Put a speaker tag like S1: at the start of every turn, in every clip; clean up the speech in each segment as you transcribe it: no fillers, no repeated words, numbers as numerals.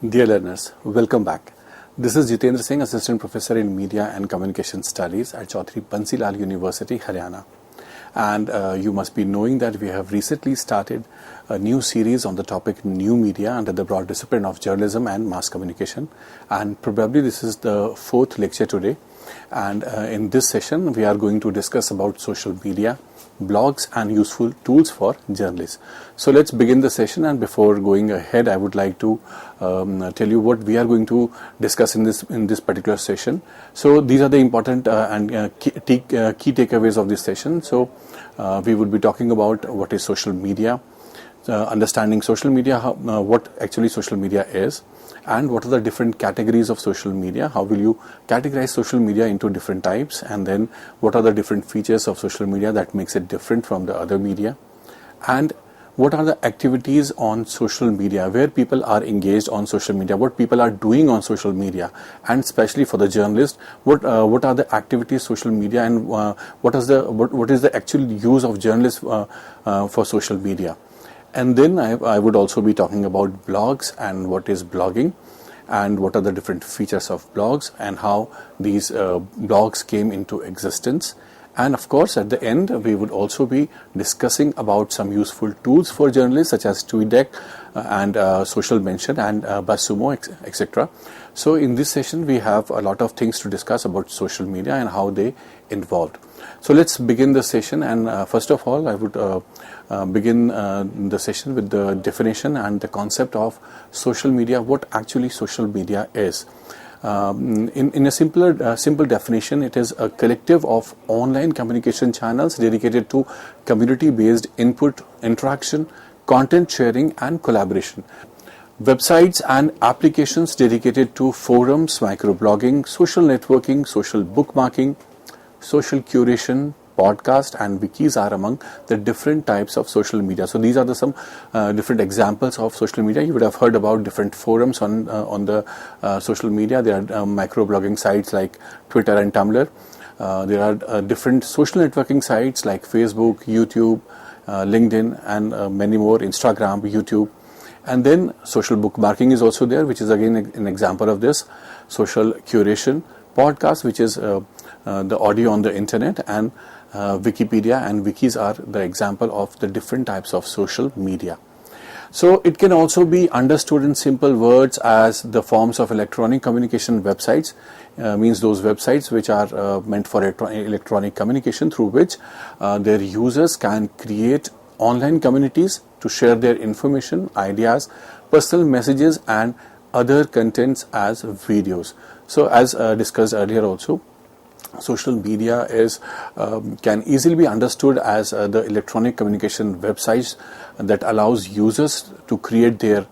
S1: Dear learners, welcome back. This is Jitendra Singh, Assistant Professor in Media and Communication Studies at Chaudhry Bansi Lal University, Haryana. And you must be knowing that we have recently started a new series on the topic new media under the broad discipline of journalism and mass communication. And probably this is the fourth lecture today. And in this session, we are going to discuss about social media, blogs and useful tools for journalists. So let's begin the session, and before going ahead I would like to tell you what we are going to discuss in this particular session. So these are the important and key takeaways of this session. So we would be talking about what is social media, understanding social media, what actually social media is, and what are the different categories of social media, how will you categorize social media into different types, and then what are the different features of social media that makes it different from the other media, and what are the activities on social media, where people are engaged on social media, what people are doing on social media, and especially for the journalist, what are the activities social media, and what is the actual use of journalists for social media. And then I would also be talking about blogs and what is blogging and what are the different features of blogs and how these blogs came into existence. And of course, at the end, we would also be discussing about some useful tools for journalists such as TweetDeck and Social Mention and BuzzSumo, etc. So in this session, we have a lot of things to discuss about social media and how they involved. So let's begin the session, and first of all I would begin the session with the definition and the concept of social media, what actually social media is. In a simple definition, it is a collective of online communication channels dedicated to community-based input, interaction, content sharing and collaboration. Websites and applications dedicated to forums, microblogging, social networking, social bookmarking, social curation, podcast and wikis are among the different types of social media. So these are some different examples of social media. You would have heard about different forums on the social media. There are microblogging sites like Twitter and Tumblr. There are different social networking sites like Facebook, YouTube, LinkedIn and many more, Instagram, YouTube. And then social bookmarking is also there, which is again an example of this. Social curation, podcast, which is the audio on the internet, and Wikipedia and wikis are the example of the different types of social media. So it can also be understood in simple words as the forms of electronic communication websites, means those websites which are meant for electronic communication, through which their users can create online communities to share their information, ideas, personal messages and other contents as videos. So as discussed earlier also, social media can easily be understood as the electronic communication websites that allows users to create their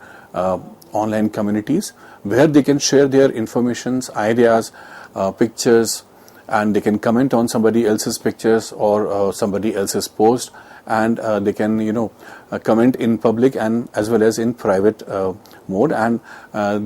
S1: online communities where they can share their informations, ideas, pictures, and they can comment on somebody else's pictures or somebody else's post, and they can comment in public and as well as in private mode, and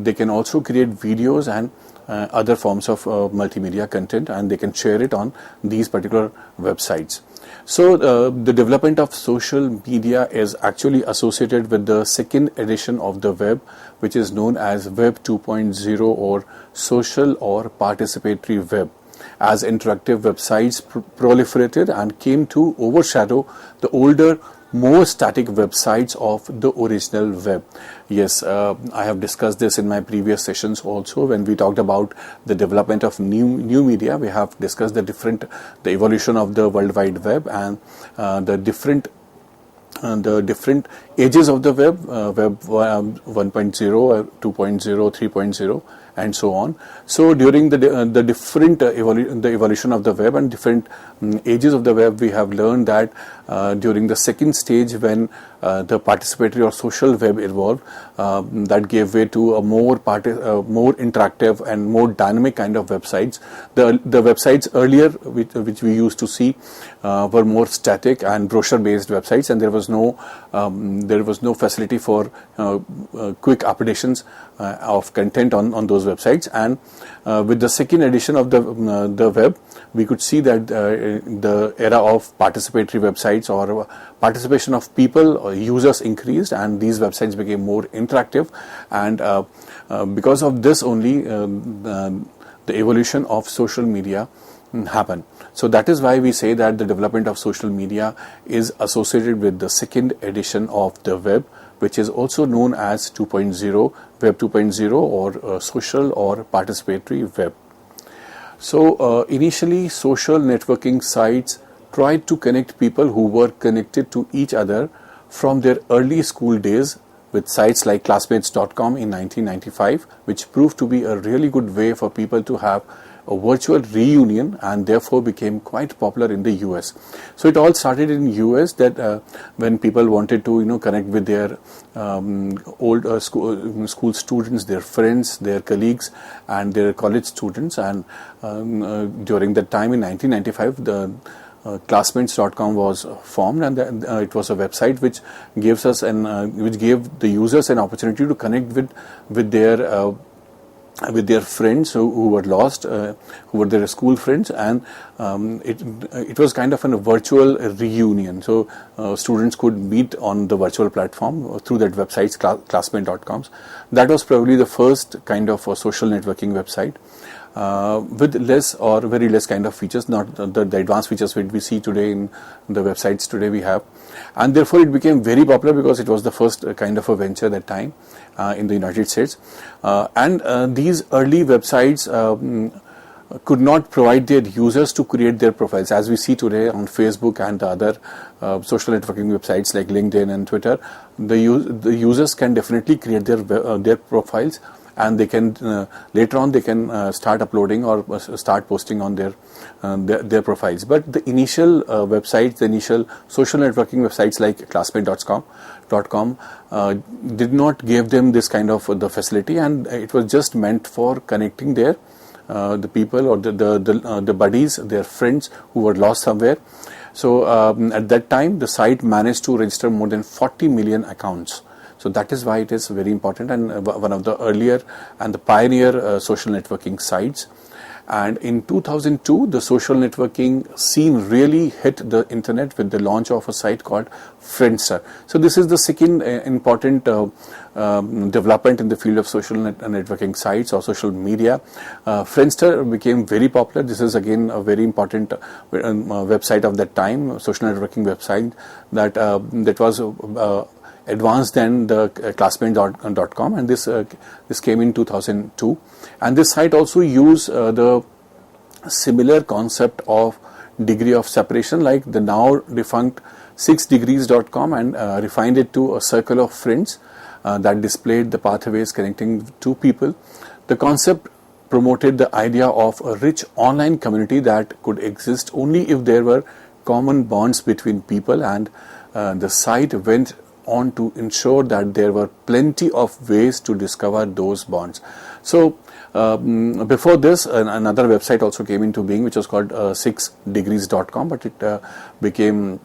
S1: they can also create videos and other forms of multimedia content, and they can share it on these particular websites. So the development of social media is actually associated with the second edition of the web, which is known as Web 2.0 or social or participatory web, as interactive websites proliferated and came to overshadow the older, more static websites of the original web. Yes, I have discussed this in my previous sessions also. When we talked about the development of new media, we have discussed the evolution of the World Wide Web and the different ages of the web, Web 1.0, 2.0, 3.0, and so on. So during the evolution of the web and different ages of the web, we have learned that during the second stage, when the participatory or social web evolved, that gave way to a more interactive and more dynamic kind of websites. The websites earlier which we used to see were more static and brochure based websites, and there was no facility for quick updations of content on those those websites. And with the second edition of the web, we could see that the era of participatory websites or participation of people or users increased, and these websites became more interactive. And because of this only, the evolution of social media happened. So that is why we say that the development of social media is associated with the second edition of the web, which is also known as 2.0, Web 2.0, or social or participatory web. So initially, social networking sites tried to connect people who were connected to each other from their early school days, with sites like classmates.com in 1995, which proved to be a really good way for people to have a virtual reunion, and therefore became quite popular in the US. So it all started in US, that when people wanted to connect with their old school students, their friends, their colleagues, and their college students. And during that time in 1995, the classmates.com was formed, and it was a website which gives us which gave the users an opportunity to connect with their friends who were lost, who were their school friends. And it was kind of a virtual reunion. So students could meet on the virtual platform through that website, classmate.com. That was probably the first kind of a social networking website, with less or very less kind of features, not the advanced features which we see today in the websites today we have. And therefore it became very popular because it was the first kind of a venture that time in the United States. And these early websites could not provide their users to create their profiles. As we see today on Facebook and the other social networking websites like LinkedIn and Twitter, the users can definitely create their profiles, and they can later on they can start uploading or start posting on their profiles. But the initial websites, the initial social networking websites like classmate.com did not give them this kind of the facility, and it was just meant for connecting the people or the buddies, their friends who were lost somewhere. So at that time, the site managed to register more than 40 million accounts. So that is why it is very important, and one of the earlier and the pioneer social networking sites. And in 2002, the social networking scene really hit the internet with the launch of a site called Friendster. So this is the second important development in the field of social networking sites or social media. Friendster became very popular. This is again a very important website of that time, social networking website that was advanced than the classmate.com, and this came in 2002. And this site also used the similar concept of degree of separation, like the now defunct 6degrees.com, and refined it to a circle of friends that displayed the pathways connecting two people. The concept promoted the idea of a rich online community that could exist only if there were common bonds between people, and the site went on to ensure that there were plenty of ways to discover those bonds. So before this, another website also came into being, which was called 6degrees.com, but it became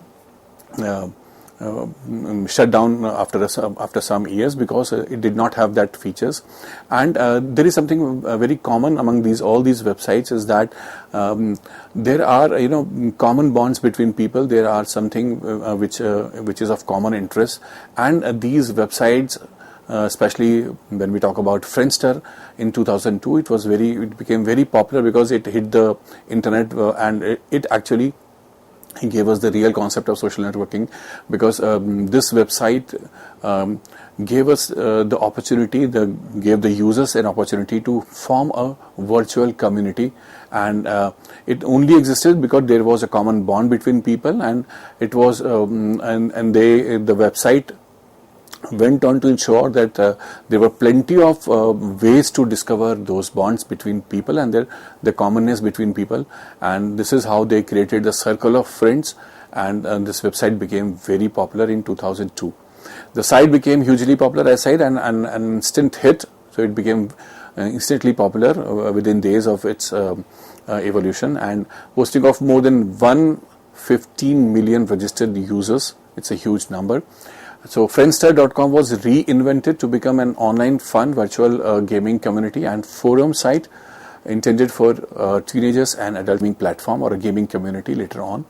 S1: shut down after some years because it did not have that features. And there is something very common among all these websites, is that there are common bonds between people. There are something which is of common interest, and these websites, especially when we talk about Friendster in 2002, it became very popular because it hit the internet, and it actually gave us the real concept of social networking, because this website gave us the opportunity, gave the users an opportunity to form a virtual community, and it only existed because there was a common bond between people, and it was the website went on to ensure that there were plenty of ways to discover those bonds between people and the commonness between people. And this is how they created the circle of friends, and this website became very popular in 2002. The site became hugely popular, as I said, and an instant hit. So it became instantly popular within days of its evolution, and boasting of more than 115 million registered users. It's a huge number. So Friendster.com was reinvented to become an online fun virtual gaming community and forum site intended for teenagers and adult gaming platform or a gaming community later on.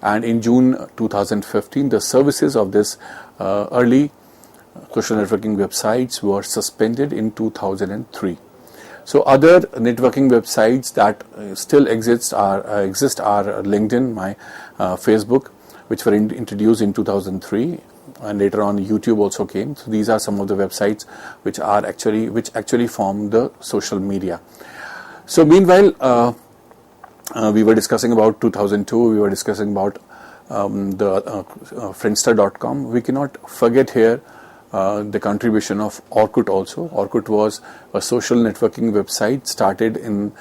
S1: And in June 2015, the services of this early social networking websites were suspended in 2003. So other networking websites that still exist are LinkedIn, Facebook, which were introduced in 2003, and later on YouTube also came. So these are some of the websites which actually form the social media. So meanwhile, we were discussing about 2002. We were discussing about the Friendster.com. We cannot forget here the contribution of Orkut also. Orkut was a social networking website started in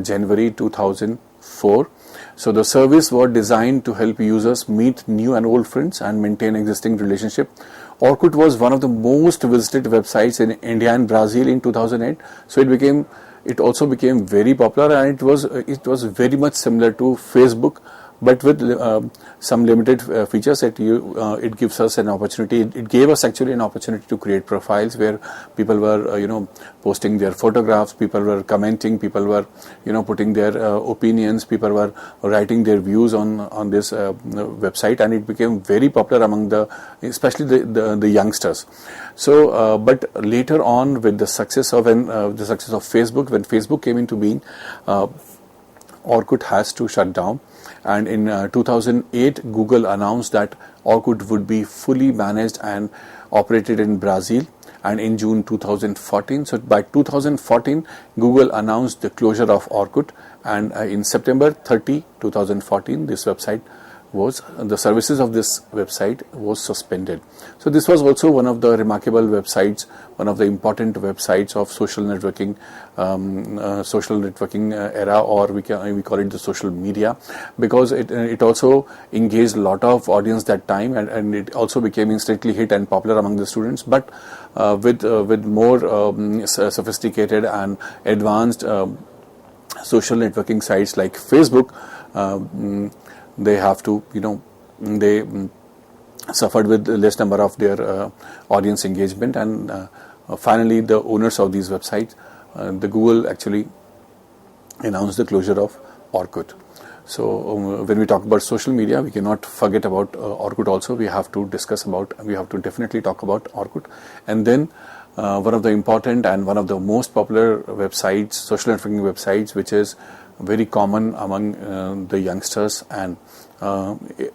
S1: January 2004. So the service was designed to help users meet new and old friends and maintain existing relationship. Orkut was one of the most visited websites in India and Brazil in 2008. So it also became very popular, and it was very much similar to Facebook, but with some limited features that it gives us an opportunity. It gave us actually an opportunity to create profiles where people were posting their photographs, people were commenting, people were putting their opinions, people were writing their views on this website, and it became very popular among especially the youngsters. So but later on, with the success of Facebook, when Facebook came into being, Orkut has to shut down. And in 2008, Google announced that Orkut would be fully managed and operated in Brazil. And in June 2014, so by 2014, Google announced the closure of Orkut. And in September 30, 2014, the services of this website was suspended. So this was also one of the remarkable websites, one of the important websites of social networking era, or we call it the social media, because it also engaged a lot of audience that time, and it also became instantly hit and popular among the students. But with more sophisticated and advanced social networking sites like Facebook, they have to, they suffered with less number of their audience engagement, and finally the owners of these websites, the Google actually announced the closure of Orkut. So when we talk about social media, we cannot forget about Orkut also. We have to definitely talk about Orkut. And then one of the important and one of the most popular websites, social networking websites, which is very common among the youngsters and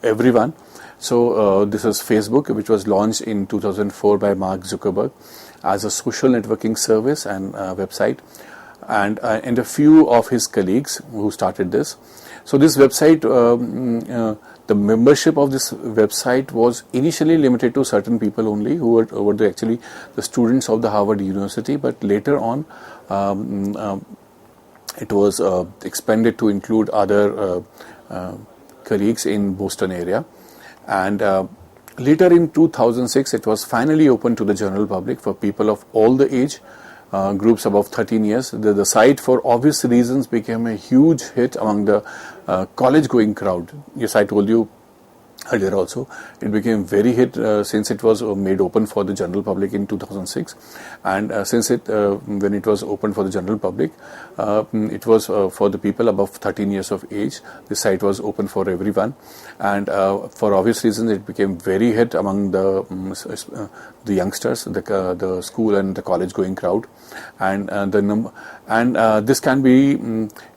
S1: everyone. So this is Facebook, which was launched in 2004 by Mark Zuckerberg as a social networking service and website, and a few of his colleagues who started this. So this website, the membership of this website was initially limited to certain people only who were actually the students of the Harvard University, but later on it was expanded to include other colleagues in Boston area. And later in 2006, it was finally open to the general public for people of all the age groups above 13 years. The site, for obvious reasons, became a huge hit among the college-going crowd. Yes, I told you earlier also, it became very hit since it was made open for the general public in 2006, and when it was open for the general public, it was for the people above 13 years of age. The site was open for everyone, and for obvious reasons, it became very hit among the youngsters, the school and the college-going crowd, and this can be,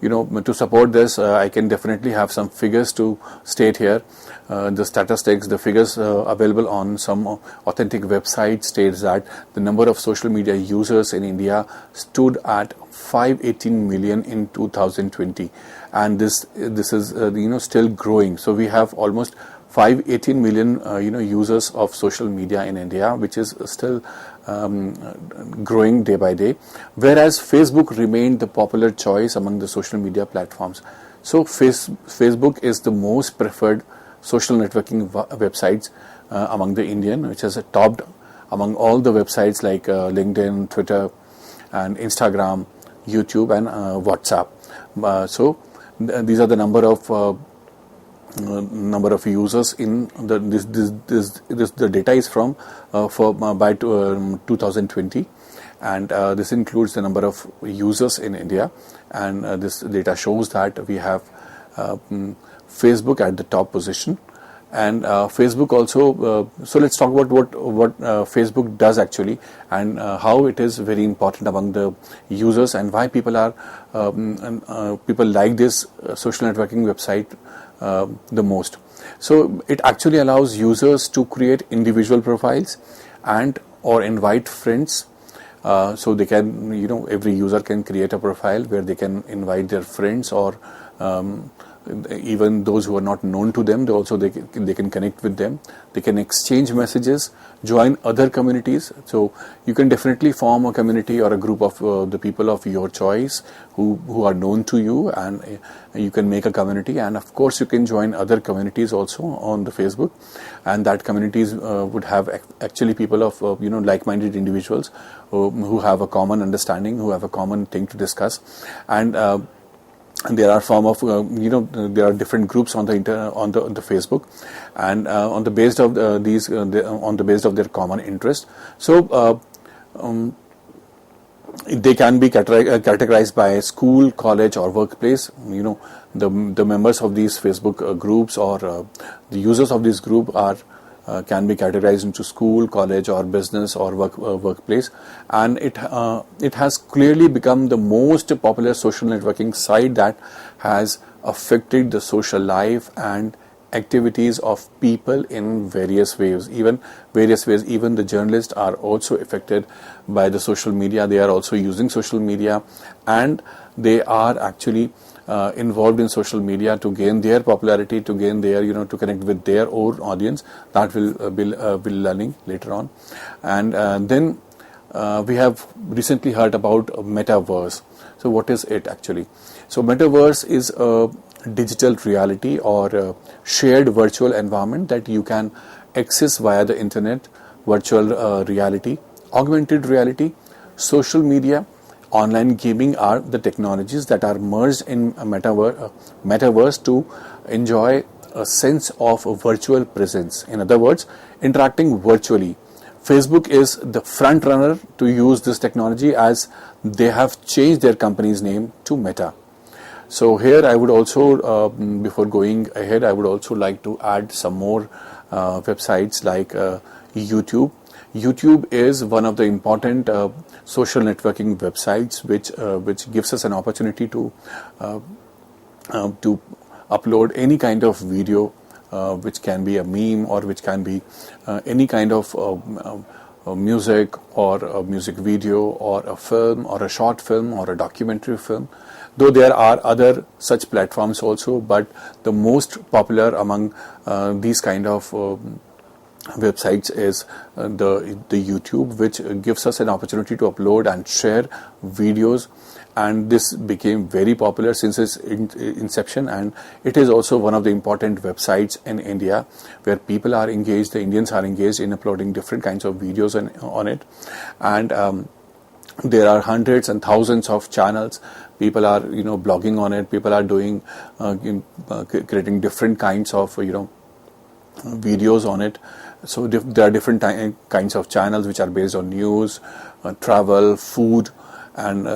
S1: to support this, I can definitely have some figures to state here. The statistics, the figures available on some authentic websites states that the number of social media users in India stood at 518 million in 2020, and this is still growing. So we have almost 518 million users of social media in India, which is still growing day by day, whereas Facebook remained the popular choice among the social media platforms. So Facebook is the most preferred social networking websites among the Indian, which has topped among all the websites like LinkedIn, Twitter, and Instagram, YouTube, and WhatsApp. So these are the number of number of users in the data is from by 2020, and this includes the number of users in India, and this data shows that we have Facebook at the top position. And Facebook also, so let's talk about what Facebook does actually, and how it is very important among the users, and why people like this social networking website the most. So it actually allows users to create individual profiles and or invite friends. So they can, every user can create a profile where they can invite their friends, or even those who are not known to them. They can connect with them. They can exchange messages, join other communities. So you can definitely form a community or a group of the people of your choice who are known to you, and you can make a community. And of course, you can join other communities also on the Facebook, and that communities would have actually people of like-minded individuals who have a common understanding, who have a common thing to discuss, and there are there are different groups on the Facebook, and on the basis of on the basis of their common interest. So they can be categorized by school, college, or workplace. The members of these Facebook groups, or the users of this group can be categorized into school, college, or business, or workplace, and it has clearly become the most popular social networking site that has affected the social life and activities of people in various ways. Even the journalists are also affected by the social media. They are also using social media, and they are actually involved in social media to gain their popularity, to gain their, to connect with their own audience. That will be learning later on. And then we have recently heard about metaverse. So what is it actually? So metaverse is a digital reality or a shared virtual environment that you can access via the internet. Virtual reality, augmented reality, social media, online gaming are the technologies that are merged in a metaverse to enjoy a sense of a virtual presence. In other words, interacting virtually. Facebook is the front runner to use this technology, as they have changed their company's name to Meta. So here I would also, before going ahead, I would also like to add some more websites like YouTube. YouTube is one of the important social networking websites which gives us an opportunity to upload any kind of video, which can be a meme, or which can be any kind of music, or a music video, or a film, or a short film, or a documentary film. Though there are other such platforms also, but the most popular among these kind of websites is the YouTube, which gives us an opportunity to upload and share videos, and this became very popular since its inception, and it is also one of the important websites in India where people are engaged, the Indians are engaged in uploading different kinds of videos on it, and there are hundreds and thousands of channels. People are blogging on it. People are doing creating different kinds of videos on it. So there are different kinds of channels which are based on news, travel, food, and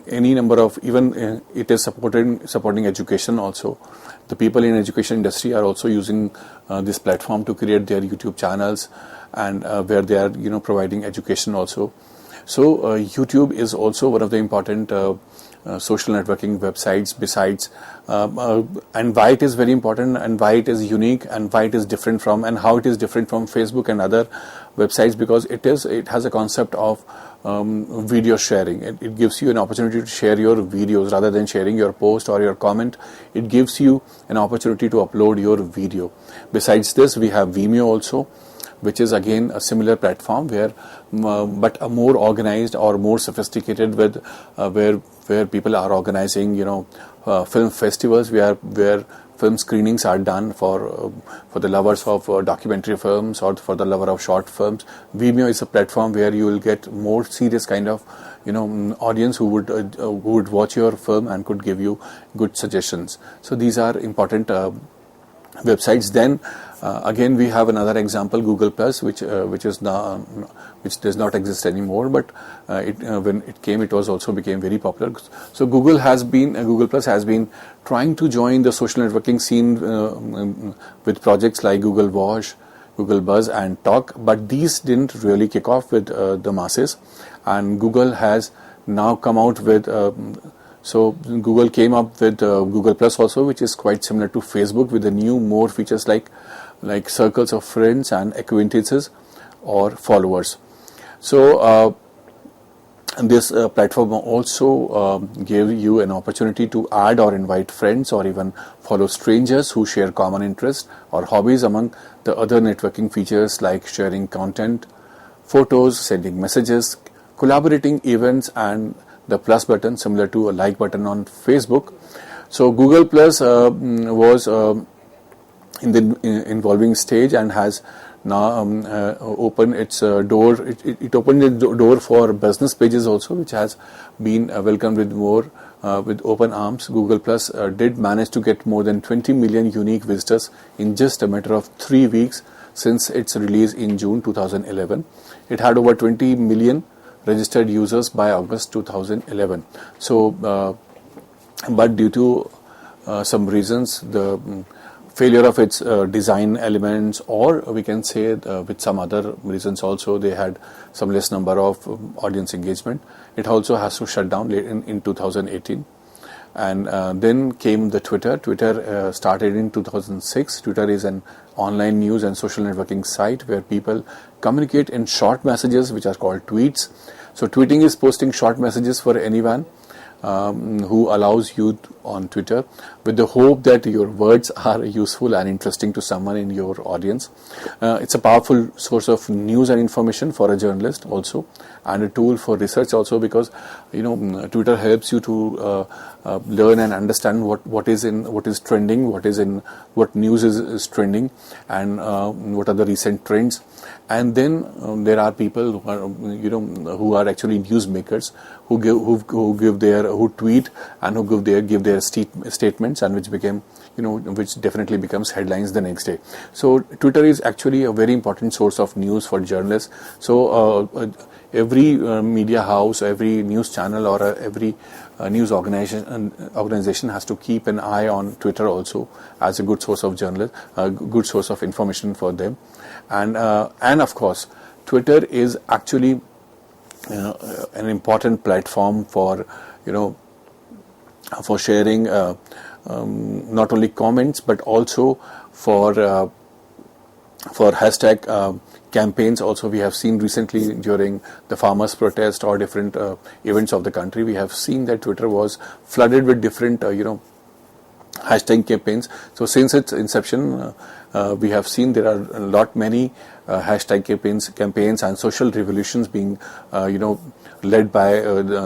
S1: any number of, even it is supporting education also. The people in education industry are also using this platform to create their YouTube channels, and where they are providing education also. So YouTube is also one of the important social networking websites, besides and why it is very important, and why it is unique, and why it is different from, and how it is different from Facebook and other websites, because it has a concept of video sharing. It gives you an opportunity to share your videos rather than sharing your post or your comment. It gives you an opportunity to upload your video. Besides this, we have Vimeo also, which is again a similar platform where but a more organized or more sophisticated, with where people are organizing film festivals where film screenings are done for the lovers of documentary films or for the lover of short films. Vimeo is a platform where you will get more serious kind of audience who would watch your film and could give you good suggestions. So these are important websites. Then again we have another example, Google Plus, which is now which does not exist anymore, but when it came, it was also became very popular. So Google Plus has been trying to join the social networking scene with projects like Google Watch, Google Buzz and Talk, but these didn't really kick off with the masses, and Google has now come out with so Google came up with Google Plus also, which is quite similar to Facebook, with the new more features like circles of friends and acquaintances or followers. So this platform also gave you an opportunity to add or invite friends or even follow strangers who share common interests or hobbies, among the other networking features like sharing content, photos, sending messages, collaborating events, and the plus button, similar to a like button on Facebook. So Google Plus was in the involving stage and has now opened its door. It opened its door for business pages also, which has been welcomed with with open arms. Google Plus did manage to get more than 20 million unique visitors in just a matter of 3 weeks since its release in June 2011. It had over 20 million registered users by August 2011. So, but due to some reasons, the failure of its design elements, or we can say with some other reasons also, they had some less number of audience engagement. It also has to shut down in 2018. And then came the Twitter. Twitter started in 2006. Twitter is an online news and social networking site where people communicate in short messages, which are called tweets. So tweeting is posting short messages for anyone who allows you on Twitter, with the hope that your words are useful and interesting to someone in your audience. It's a powerful source of news and information for a journalist also, and a tool for research also, because Twitter helps you to learn and understand what is trending, what news is trending, and what are the recent trends. And then there are people who are actually newsmakers who tweet and who give their statements, and which definitely becomes headlines the next day. So Twitter is actually a very important source of news for journalists. So every media house, every news channel, or every news organization has to keep an eye on Twitter also as a good source of a good source of information for them. And of course, Twitter is actually an important platform for sharing not only comments, but also for hashtag campaigns. Also, we have seen recently during the farmers' protest or different events of the country, we have seen that Twitter was flooded with different hashtag campaigns. So since its inception, we have seen there are many hashtag campaigns and social revolutions being led by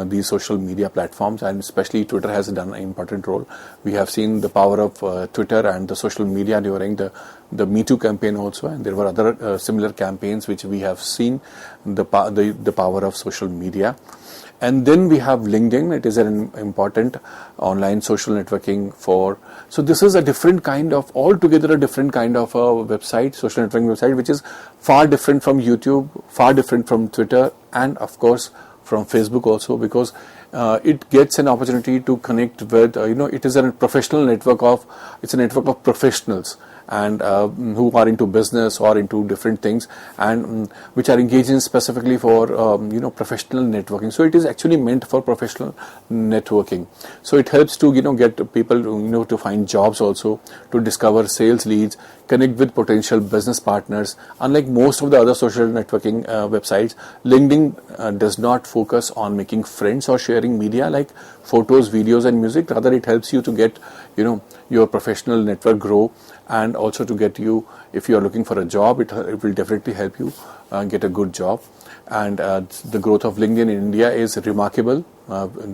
S1: these social media platforms, and especially Twitter has done an important role. We have seen the power of Twitter and the social media during the Me Too campaign also, and there were other similar campaigns which we have seen the power of social media. And then we have LinkedIn. It is an important online social networking so this is altogether a different kind of a website, social networking website, which is far different from YouTube, far different from Twitter, and of course from Facebook also, because it gets an opportunity to connect with, it is a network of professionals, and who are into business or into different things, and which are engaged in specifically for professional networking. So it is actually meant for professional networking. So it helps to get people to find jobs also, to discover sales leads, connect with potential business partners. Unlike most of the other social networking websites, LinkedIn does not focus on making friends or sharing media like photos, videos, and music. Rather, it helps you to get your professional network grow, and also to get you, if you are looking for a job, it will definitely help you get a good job. And the growth of LinkedIn in India is remarkable.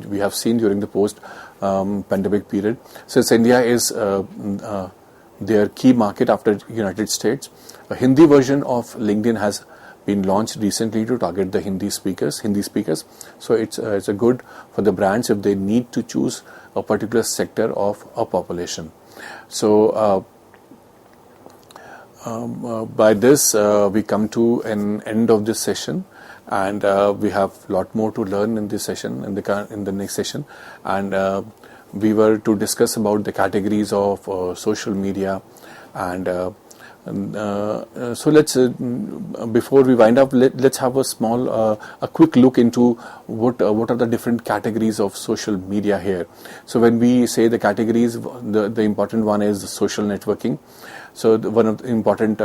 S1: We have seen during the post-pandemic period, since India is their key market after United States. A Hindi version of LinkedIn has been launched recently to target the Hindi speakers. So it's a good for the brands if they need to choose a particular sector of a population. So By this, we come to an end of this session, and we have a lot more to learn in this session, in the next session, and we were to discuss about the categories of social media, and so let's before we wind up, let's have a quick look into what are the different categories of social media here. So when we say the categories, the important one is social networking. So one of the important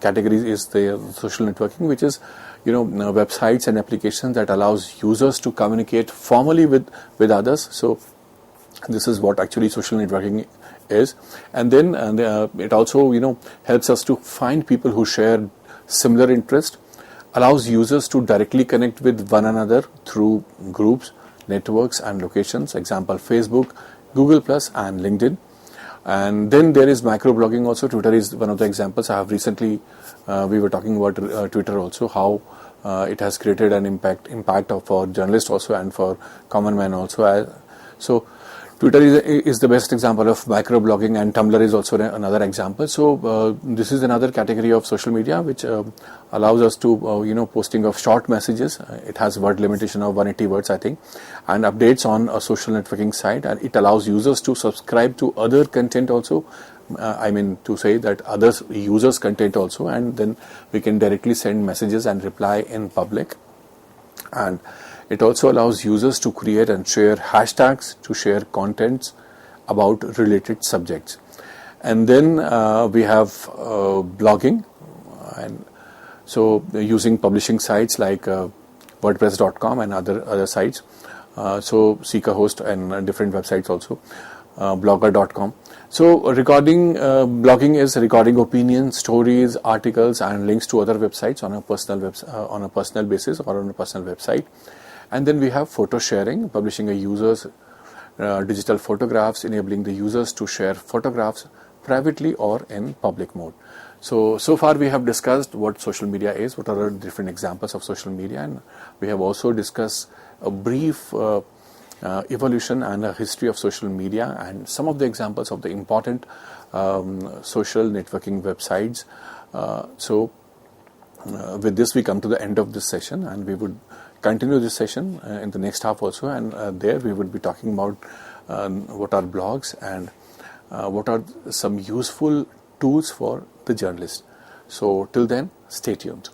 S1: categories is the social networking, which is websites and applications that allows users to communicate formally with others. So this is what actually social networking is. And then it also helps us to find people who share similar interest, allows users to directly connect with one another through groups, networks and locations, example Facebook, Google Plus and LinkedIn. And then there is microblogging also. Twitter is one of the examples. I have recently we were talking about Twitter also, how it has created an impact for journalists also and for common man also. So Twitter is the best example of microblogging, and Tumblr is also another example. So this is another category of social media which allows us to posting of short messages. It has word limitation of 180 words, I think, and updates on a social networking site, and it allows users to subscribe to other content also. I mean to say that others users content also, and then we can directly send messages and reply in public. And it also allows users to create and share hashtags to share contents about related subjects. And then we have blogging, and so using publishing sites like WordPress.com and other sites. So CEC-UGC and different websites also, blogger.com. So recording blogging is recording opinions, stories, articles, and links to other websites on a personal basis or on a personal website. And then we have photo sharing, publishing a user's digital photographs, enabling the users to share photographs privately or in public mode. So far we have discussed what social media is, what are the different examples of social media, and we have also discussed a brief evolution and a history of social media and some of the examples of the important social networking websites. With this we come to the end of this session, and we would continue this session in the next half also, and there we would be talking about what are blogs and what are some useful tools for the journalist. So till then, stay tuned.